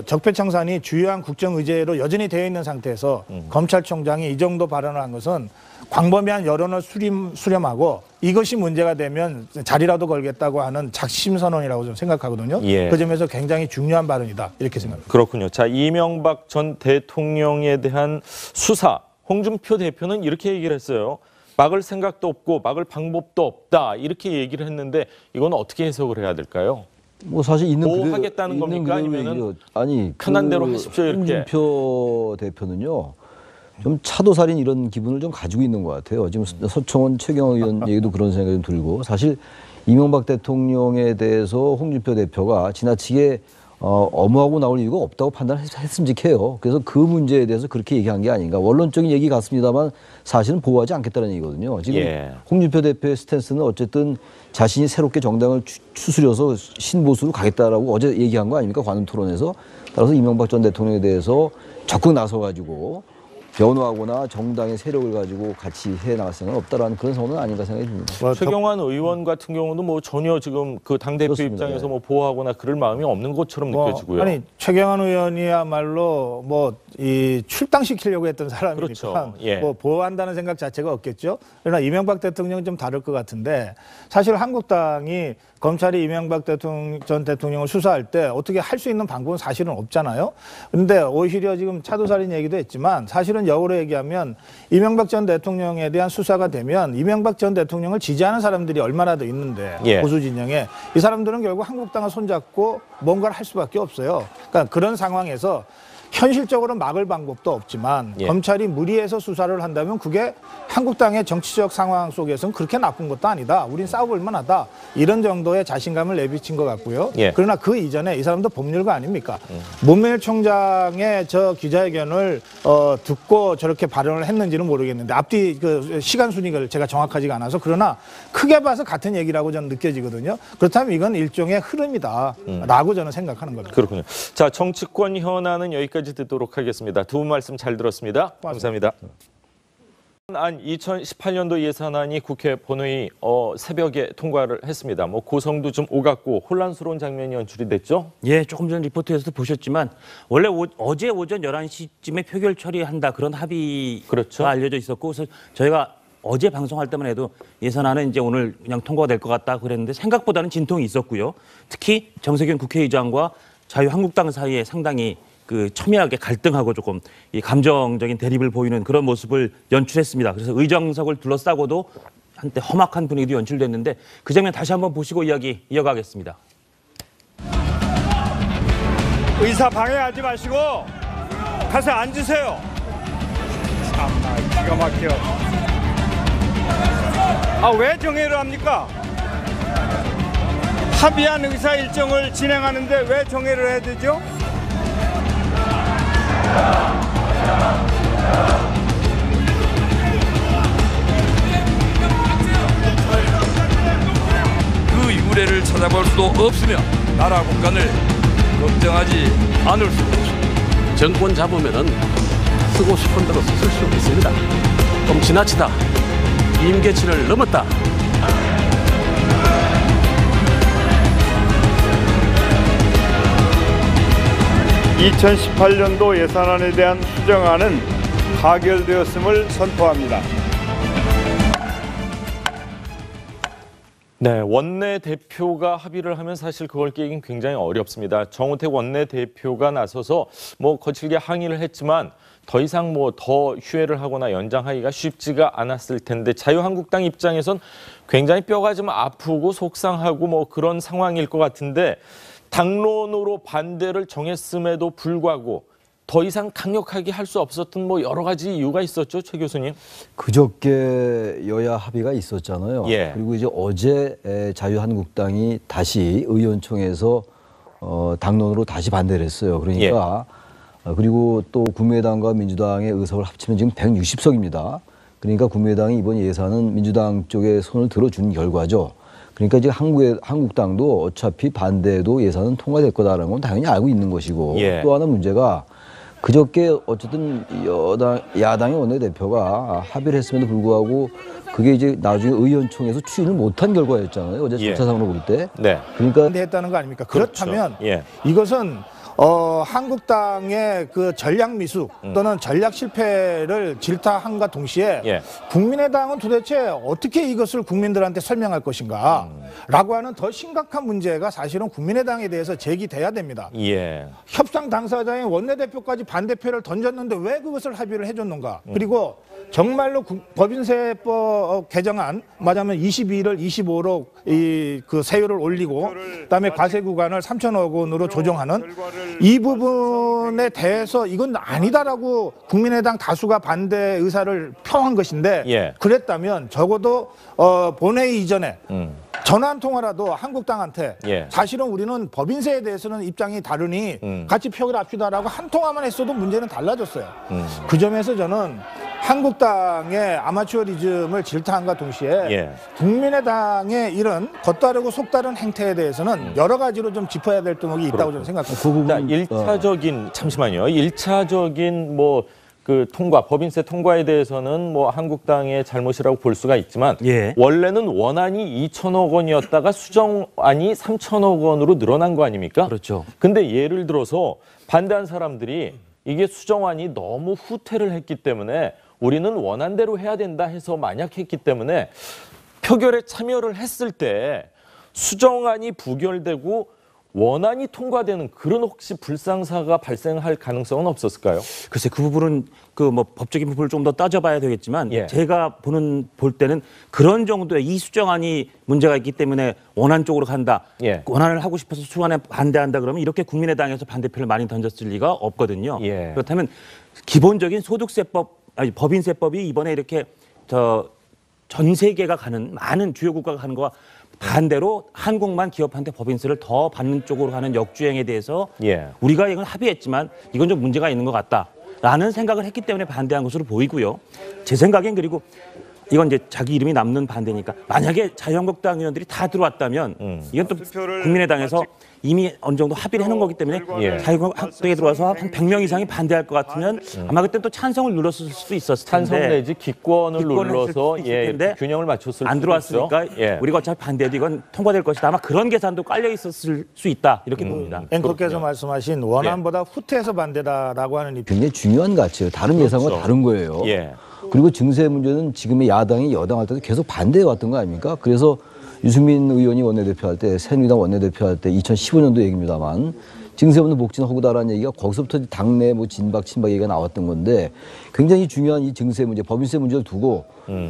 적폐청산이 주요한 국정 의제로 여전히 되어 있는 상태에서 검찰총장이 이 정도 발언을 한 것은 광범위한 여론을 수렴하고 이것이 문제가 되면 자리라도 걸겠다고 하는 작심 선언이라고 저는 생각하거든요. 예. 그 점에서 굉장히 중요한 발언이다 이렇게 생각합니다. 그렇군요. 자, 이명박 전 대통령에 대한 수사, 홍준표 대표는 이렇게 얘기를 했어요. 막을 생각도 없고 막을 방법도 없다 이렇게 얘기를 했는데 이건 어떻게 해석을 해야 될까요? 뭐 사실 있는 보호하겠다는 겁니까? 아니면은 아니 편한 대로 하십시오 이렇게. 홍준표 대표는요. 좀 차도살인 이런 기분을 좀 가지고 있는 것 같아요. 지금 서청원 최경환 의원 얘기도 그런 생각이 좀 들고 사실 이명박 대통령에 대해서 홍준표 대표가 지나치게 엄호하고 나올 이유가 없다고 판단했음직해요. 그래서 그 문제에 대해서 그렇게 얘기한 게 아닌가. 원론적인 얘기 같습니다만 사실은 보호하지 않겠다는 얘기거든요. 지금 예. 홍준표 대표의 스탠스는 어쨌든 자신이 새롭게 정당을 추스려서 신보수로 가겠다라고 어제 얘기한 거 아닙니까? 관훈 토론에서. 따라서 이명박 전 대통령에 대해서 적극 나서가지고 변호하거나 정당의 세력을 가지고 같이 해나갈 생각은 없다라는 그런 선언은 아닌가 생각이 듭니다. 최경환 의원 같은 경우는 뭐 전혀 지금 그 당대표 그렇습니다. 입장에서 뭐 보호하거나 그럴 마음이 없는 것처럼 느껴지고요. 아니 최경환 의원이야말로 뭐 이 출당시키려고 했던 사람이니까 그렇죠. 예. 뭐 보호한다는 생각 자체가 없겠죠. 그러나 이명박 대통령은 좀 다를 것 같은데 사실 한국당이 검찰이 이명박 전 대통령을 수사할 때 어떻게 할 수 있는 방법은 사실은 없잖아요. 그런데 오히려 지금 차도살인 얘기도 했지만 사실은 역으로 얘기하면 이명박 전 대통령에 대한 수사가 되면 이명박 전 대통령을 지지하는 사람들이 얼마나 더 있는데 예. 보수 진영에 이 사람들은 결국 한국당을 손잡고 뭔가를 할 수밖에 없어요. 그러니까 그런 상황에서 현실적으로 막을 방법도 없지만 예. 검찰이 무리해서 수사를 한다면 그게 한국당의 정치적 상황 속에서는 그렇게 나쁜 것도 아니다. 우린 싸워볼 만하다. 이런 정도의 자신감을 내비친 것 같고요. 예. 그러나 그 이전에 이 사람도 법률가 아닙니까? 문무일 총장의 저 기자회견을 듣고 저렇게 발언을 했는지는 모르겠는데 앞뒤 그 시간 순위가 제가 정확하지가 않아서 그러나 크게 봐서 같은 얘기라고 저는 느껴지거든요. 그렇다면 이건 일종의 흐름이다라고 저는 생각하는 겁니다. 그렇군요. 자, 정치권 현안은 여기까지 듣도록 하겠습니다. 두 분 말씀 잘 들었습니다. 감사합니다. 2018년도 예산안이 국회 본회의 새벽에 통과를 했습니다. 뭐 고성도 좀 오갔고 혼란스러운 장면이 연출이 됐죠? 예, 조금 전 리포트에서도 보셨지만 원래 어제 오전 11시쯤에 표결 처리한다 그런 합의가 그렇죠. 알려져 있었고 그래서 저희가 어제 방송할 때만 해도 예산안은 이제 오늘 그냥 통과가 될 것 같다 그랬는데 생각보다는 진통이 있었고요. 특히 정세균 국회의장과 자유한국당 사이에 상당히 그 첨예하게 갈등하고 조금 이 감정적인 대립을 보이는 그런 모습을 연출했습니다. 그래서 의정석을 둘러싸고도 한때 험악한 분위기도 연출됐는데 그 장면 다시 한번 보시고 이야기 이어가겠습니다. 의사 방해하지 마시고 가서 앉으세요. 참나 기가 막혀. 왜 정회를 합니까? 합의한 의사 일정을 진행하는데 왜 정회를 해야 되죠? 그 유래를 찾아볼 수도 없으며 나라 국간을 걱정하지 않을 수 없습니다. 정권 잡으면은 쓰고 싶은 대로 쓸 수 있습니다. 좀 지나치다. 임계치를 넘었다. (2018년도) 예산안에 대한 수정안은 가결되었음을 선포합니다. 네, 원내대표가 합의를 하면 사실 그걸 깨긴 굉장히 어렵습니다. 정우택 원내대표가 나서서 뭐 거칠게 항의를 했지만 더 이상 뭐 더 휴회를 하거나 연장하기가 쉽지가 않았을 텐데 자유한국당 입장에선 굉장히 뼈가 좀 아프고 속상하고 뭐 그런 상황일 것 같은데 당론으로 반대를 정했음에도 불구하고 더 이상 강력하게 할 수 없었던 뭐 여러 가지 이유가 있었죠, 최 교수님? 그저께 여야 합의가 있었잖아요. 예. 그리고 이제 어제 자유한국당이 다시 의원총회에서 당론으로 다시 반대를 했어요. 그러니까 그리고 또 국민의당과 민주당의 의석을 합치면 지금 160석입니다. 그러니까 국민의당이 이번 예산은 민주당 쪽에 손을 들어준 결과죠. 그러니까 이제 한국당도 어차피 반대해도 예산은 통과될 거다라는 건 당연히 알고 있는 것이고 또 하나 문제가 그저께 어쨌든 야당의 원내대표가 합의를 했음에도 불구하고 그게 이제 나중에 의원총회에서 추진을 못한 결과였잖아요. 어제 절차상으로 볼 때. 네. 그러니까 했다는 거 아닙니까? 그렇죠. 그렇다면 예. 이것은 한국당의 그 전략 미숙 또는 전략 실패를 질타함과 동시에 국민의당은 도대체 어떻게 이것을 국민들한테 설명할 것인가 라고 하는 더 심각한 문제가 사실은 국민의당에 대해서 제기돼야 됩니다. 협상 당사자인 원내대표까지 반대표를 던졌는데 왜 그것을 합의를 해줬는가. 그리고 정말로 법인세법 개정안 말하자면 22를 25로 그 세율을 올리고 그다음에 과세 구간을 3천억 원으로 조정하는 이 부분에 대해서 이건 아니다라고 국민의당 다수가 반대 의사를 표한 것인데 그랬다면 적어도 본회의 이전에 전화 한 통화라도 한국당한테 사실은 우리는 법인세에 대해서는 입장이 다르니 같이 표기를 합시다라고 한 통화만 했어도 문제는 달라졌어요. 그 점에서 저는 한국당의 아마추어리즘을 질타함과 동시에 국민의당의 이런 겉다르고 속다른 행태에 대해서는 여러 가지로 좀 짚어야 될 대목이 있다고 저는 생각합니다. 그 부분, 일차적인 잠시만요. 일차적인 뭐 그 통과, 법인세 통과에 대해서는 뭐 한국당의 잘못이라고 볼 수가 있지만 원래는 원안이 2천억 원이었다가 수정안이 3천억 원으로 늘어난 거 아닙니까? 그렇죠. 근데 예를 들어서 반대한 사람들이 이게 수정안이 너무 후퇴를 했기 때문에 우리는 원안대로 해야 된다 해서 만약 했기 때문에 표결에 참여를 했을 때 수정안이 부결되고 원안이 통과되는 그런 혹시 불상사가 발생할 가능성은 없었을까요? 글쎄 그 부분은 그 뭐 법적인 부분을 좀 더 따져봐야 되겠지만 제가 볼 때는 그런 정도의 이 수정안이 문제가 있기 때문에 원안 쪽으로 간다. 원안을 하고 싶어서 수정안에 반대한다 그러면 이렇게 국민의당에서 반대표를 많이 던졌을 리가 없거든요. 그렇다면 기본적인 소득세법, 아니 법인세법이 이번에 이렇게 전 세계가 가는 많은 주요 국가가 가는 거와 반대로 한국만 기업한테 법인세를 더 받는 쪽으로 가는 역주행에 대해서 우리가 이건 합의했지만 이건 좀 문제가 있는 것 같다라는 생각을 했기 때문에 반대한 것으로 보이고요. 제 생각엔 그리고 이건 이제 자기 이름이 남는 반대니까 만약에 자유한국당 의원들이 다 들어왔다면 이건 또 국민의당에서 이미 어느 정도 합의를 해놓은 거기 때문에 자유한국당에 들어와서 한 100명 이상이 반대할 것 같으면 아마 그때 또 찬성을 눌렀을 수도 있었을 텐데 찬성 내지 기권을 눌러서 균형을 맞췄을 안 들어왔으니까 우리가 어차피 반대해도 이건 통과될 것이다. 아마 그런 계산도 깔려 있었을 수 있다 이렇게 봅니다. 앵커께서 말씀하신 원안보다 후퇴해서 반대다라고 하는 입장 굉장히 중요한 가치예요. 다른 예산과 다른 거예요. 그리고 증세 문제는 지금의 야당이 여당할 때도 계속 반대해 왔던 거 아닙니까? 그래서 유승민 의원이 원내대표 할 때, 새누리당 원내대표 할 때 2015년도 얘기입니다만 증세 없는 복지는 허구다라는 얘기가 거기서부터 당내 뭐 진박 친박 얘기가 나왔던 건데 굉장히 중요한 이 증세 문제, 법인세 문제를 두고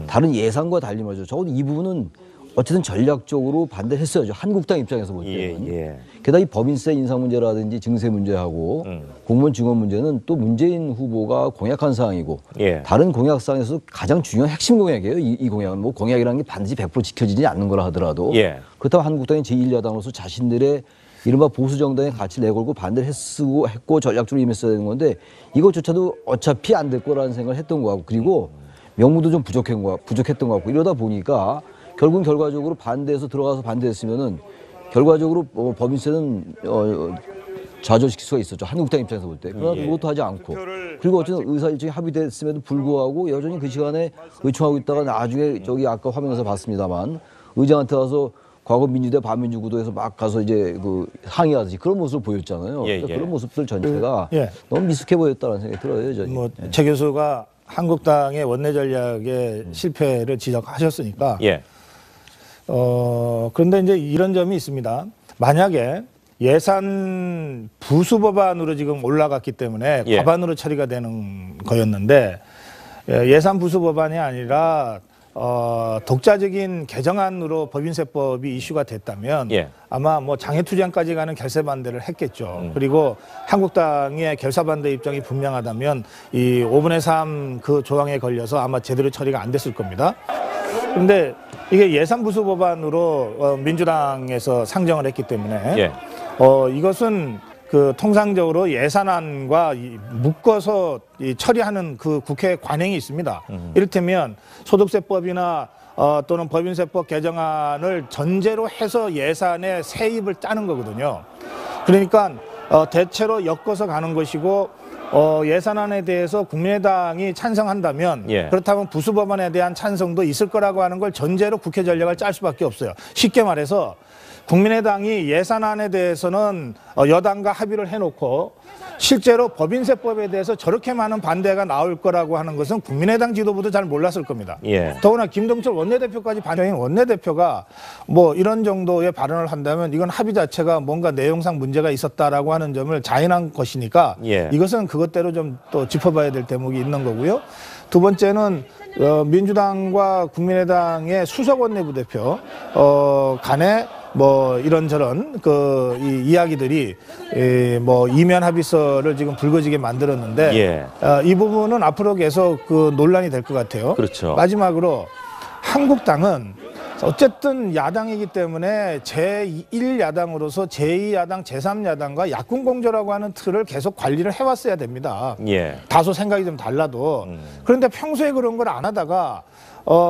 다른 예산과 달리 말이죠. 적어도 이 부분은 어쨌든 전략적으로 반대를 했어야죠. 한국당 입장에서 볼 때는. 게다가 이 법인세 인상 문제라든지 증세 문제하고 공무원 증원 문제는 또 문재인 후보가 공약한 사항이고 다른 공약 사항에서 가장 중요한 핵심 공약이에요. 이 공약은 뭐 공약이라는 게 반드시 100% 지켜지지 않는 거라 하더라도 그렇다고 한국당이 제1야당으로서 자신들의 이른바 보수정당의 가치를 내걸고 반대를 했고 전략적으로 임했어야 되는 건데 이것조차도 어차피 안 될 거라는 생각을 했던 거 같고 그리고 명분도 좀 부족했던 것 같고 이러다 보니까 결국은 결과적으로 반대해서 들어가서 반대했으면은 결과적으로 법인세는 좌절시킬 수가 있었죠. 한국당 입장에서 볼 때. 그러나 그것도 하지 않고. 그리고 어쨌든 의사 일정이 합의됐음에도 불구하고 여전히 그 시간에 의총하고 있다가 나중에 저기 아까 화면에서 봤습니다만 의장한테 와서 과거 민주대 반민주 구도에서 막 가서 이제 그 항의하듯이 그런 모습을 보였잖아요. 그러니까 그런 모습들 전체가 너무 미숙해 보였다는 생각이 들어요. 저는. 최 교수가 한국당의 원내 전략의 실패를 지적하셨으니까 그런데 이제 이런 점이 있습니다. 만약에 예산 부수 법안으로 지금 올라갔기 때문에 예. 과반으로 처리가 되는 거였는데 예산 부수 법안이 아니라 독자적인 개정안으로 법인세법이 이슈가 됐다면 예. 아마 뭐 장애투쟁까지 가는 결세 반대를 했겠죠. 그리고 한국당의 결사 반대 입장이 분명하다면 이 5분의 3 그 조항에 걸려서 아마 제대로 처리가 안 됐을 겁니다. 그런데 이게 예산 부수 법안으로 민주당에서 상정을 했기 때문에 예. 이것은 그 통상적으로 예산안과 묶어서 처리하는 그 국회 관행이 있습니다. 이를테면 소득세법이나 또는 법인세법 개정안을 전제로 해서 예산에 세입을 짜는 거거든요. 그러니까 대체로 엮어서 가는 것이고 예산안에 대해서 국민의당이 찬성한다면 예. 그렇다면 부수법안에 대한 찬성도 있을 거라고 하는 걸 전제로 국회 전략을 짤 수밖에 없어요. 쉽게 말해서 국민의당이 예산안에 대해서는 여당과 합의를 해놓고 실제로 법인세법에 대해서 저렇게 많은 반대가 나올 거라고 하는 것은 국민의당 지도부도 잘 몰랐을 겁니다. 예. 더구나 김동철 원내대표까지 반영인 원내대표가 뭐 이런 정도의 발언을 한다면 이건 합의 자체가 뭔가 내용상 문제가 있었다라고 하는 점을 자인한 것이니까 예. 이것은 그것대로 좀 또 짚어봐야 될 대목이 있는 거고요. 두 번째는 민주당과 국민의당의 수석 원내부대표 간에 뭐 이런저런 그 이야기들이 뭐 이면 합의서를 지금 불거지게 만들었는데 예. 이 부분은 앞으로 계속 그 논란이 될 것 같아요. 그렇죠. 마지막으로 한국당은 어쨌든 야당이기 때문에 제1야당으로서 제2야당, 제3야당과 약군공조라고 하는 틀을 계속 관리를 해왔어야 됩니다. 예. 다소 생각이 좀 달라도. 그런데 평소에 그런 걸 안 하다가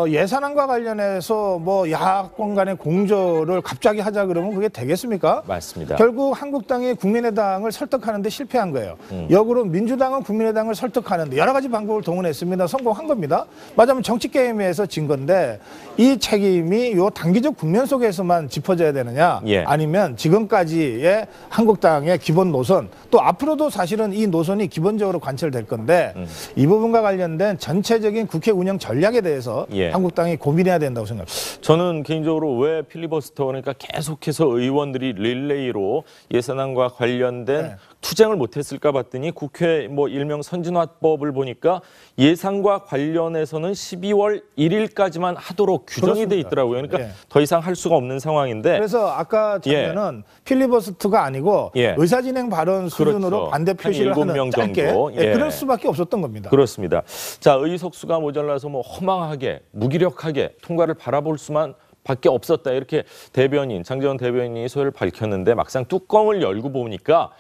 예산안과 관련해서 뭐 야권 간의 공조를 갑자기 하자 그러면 그게 되겠습니까? 맞습니다. 결국 한국당이 국민의당을 설득하는 데 실패한 거예요. 역으로 민주당은 국민의당을 설득하는데 여러 가지 방법을 동원했습니다. 성공한 겁니다. 맞으면 정치게임에서 진 건데 이 책임이 요 단기적 국면 속에서만 짚어져야 되느냐 예. 아니면 지금까지의 한국당의 기본 노선 또 앞으로도 사실은 이 노선이 기본적으로 관철될 건데 이 부분과 관련된 전체적인 국회 운영 전략에 대해서 예. 한국당이 고민해야 된다고 생각합니다. 저는 개인적으로 왜 필리버스터 그러니까 계속해서 의원들이 릴레이로 예산안과 관련된 네. 투쟁을 못했을까 봤더니 국회 뭐 일명 선진화법을 보니까 예산과 관련해서는 12월 1일까지만 하도록 규정이 그렇습니다. 돼 있더라고요. 그러니까 예. 더 이상 할 수가 없는 상황인데 그래서 아까 장면은 필리버스터가 아니고 예. 의사진행 발언 수준으로 그렇죠. 반대 한 표시를 7명 하는 짧게 정도. 예. 그럴 수밖에 없었던 겁니다. 그렇습니다. 자, 의석수가 모자라서 뭐 허망하게 무기력하게 통과를 바라볼 수만 밖에 없었다. 이렇게 대변인 장제원 대변인이 소회를 밝혔는데 막상 뚜껑을 열고 보니까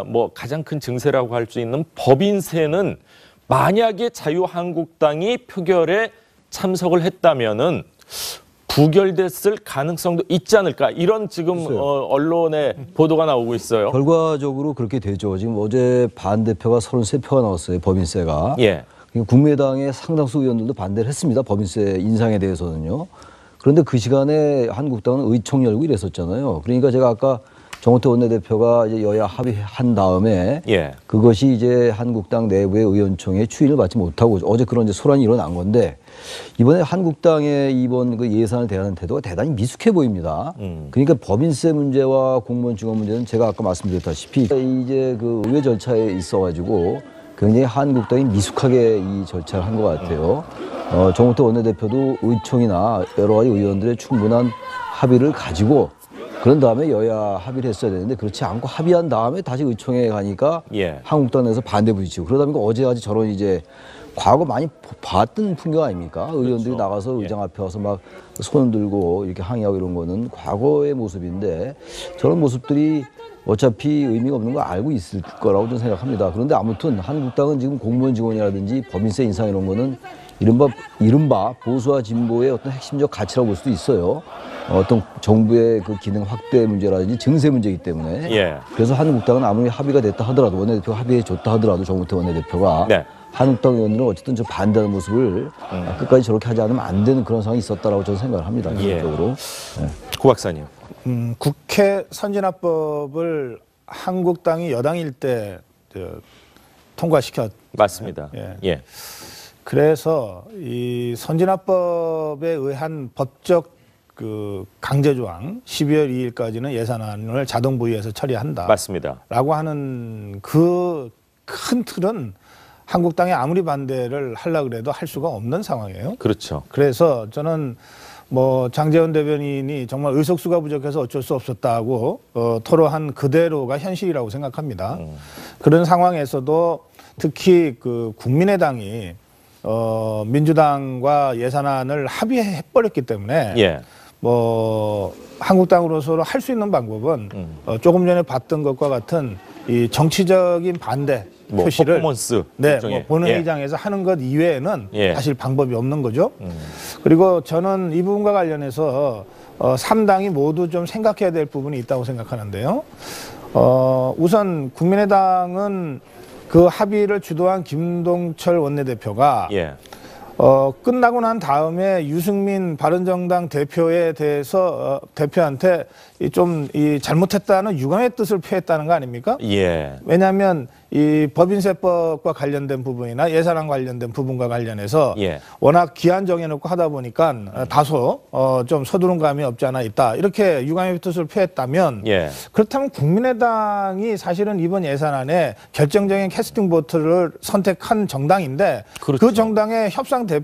뭐 가장 큰 증세라고 할 수 있는 법인세는 만약에 자유한국당이 표결에 참석을 했다면은 부결됐을 가능성도 있지 않을까 이런 지금 언론의 보도가 나오고 있어요. 결과적으로 그렇게 되죠. 지금 어제 반대표가 33표가 나왔어요. 법인세가. 예. 국민의당의 상당수 의원들도 반대를 했습니다. 법인세 인상에 대해서는요. 그런데 그 시간에 한국당은 의총 열고 이랬었잖아요. 그러니까 제가 아까 정호태 원내대표가 이제 여야 합의한 다음에 예. 그것이 이제 한국당 내부의 의원총회 추인을 받지 못하고 어제 그런 이제 소란이 일어난 건데 이번에 한국당의 이번 그 예산을 대하는 태도가 대단히 미숙해 보입니다. 그러니까 법인세 문제와 공무원 증원 문제는 제가 아까 말씀드렸다시피 이제 그 의회 절차에 있어가지고 굉장히 한국당이 미숙하게 이 절차를 한 것 같아요. 정호태 원내대표도 의총이나 여러 가지 의원들의 충분한 합의를 가지고 그런 다음에 여야 합의를 했어야 되는데 그렇지 않고 합의한 다음에 다시 의총에 가니까 예. 한국당 내에서 반대 부딪히고 그러다 보니까 어제까지 저런 이제 과거 많이 봤던 풍경 아닙니까? 의원들이 나가서 의장 앞에 와서 막 손 들고 이렇게 항의하고 이런 거는 과거의 모습인데 저런 모습들이 어차피 의미가 없는 거 알고 있을 거라고 저는 생각합니다. 그런데 아무튼 한국당은 지금 공무원 직원이라든지 법인세 인상 이런 거는 이른바 보수와 진보의 어떤 핵심적 가치라고 볼 수도 있어요. 어떤 정부의 그 기능 확대 문제라든지 증세 문제이기 때문에. 예. 그래서 한국당은 아무리 합의가 됐다 하더라도 원내대표가 합의해 줬다 하더라도 정호태 원내대표가 네. 한국당 의원들은 어쨌든 저 반대하는 모습을 끝까지 저렇게 하지 않으면 안 되는 그런 상황이 있었다라고 저는 생각을 합니다. 기본적으로. 고 박사님. 국회 선진화법을 한국당이 여당일 때 통과시켰. 맞습니다. 예. 예. 그래서 이 선진화법에 의한 법적 그 강제 조항 12월 2일까지는 예산안을 자동 부의해서 처리한다. 맞습니다. 라고 하는 그 큰 틀은 한국당이 아무리 반대를 하려고 해도 할 수가 없는 상황이에요. 그렇죠. 그래서 저는 뭐 장제원 대변인이 정말 의석수가 부족해서 어쩔 수 없었다고 토로한 그대로가 현실이라고 생각합니다. 그런 상황에서도 특히 그 국민의당이 민주당과 예산안을 합의해버렸기 때문에 예. 뭐 한국당으로서 할 수 있는 방법은 조금 전에 봤던 것과 같은 이 정치적인 반대 뭐 표시를 퍼포먼스 네, 일종의. 뭐 본회의장에서 예. 하는 것 이외에는 예. 사실 방법이 없는 거죠. 그리고 저는 이 부분과 관련해서 3당이 모두 좀 생각해야 될 부분이 있다고 생각하는데요. 우선 국민의당은 그 합의를 주도한 김동철 원내대표가 예. 끝나고 난 다음에 유승민 바른정당 대표에 대해서 대표한테 좀 잘못했다는 유감의 뜻을 표했다는 거 아닙니까? 예. 왜냐하면 이 법인세법과 관련된 부분이나 예산안 관련된 부분과 관련해서 예. 워낙 기한 정해놓고 하다 보니까 다소 좀 서두른 감이 없지 않아 있다. 이렇게 유감의 뜻을 표했다면 예. 그렇다면 국민의당이 사실은 이번 예산안에 결정적인 캐스팅 보트를 선택한 정당인데 그렇죠. 그 정당의 협상 대표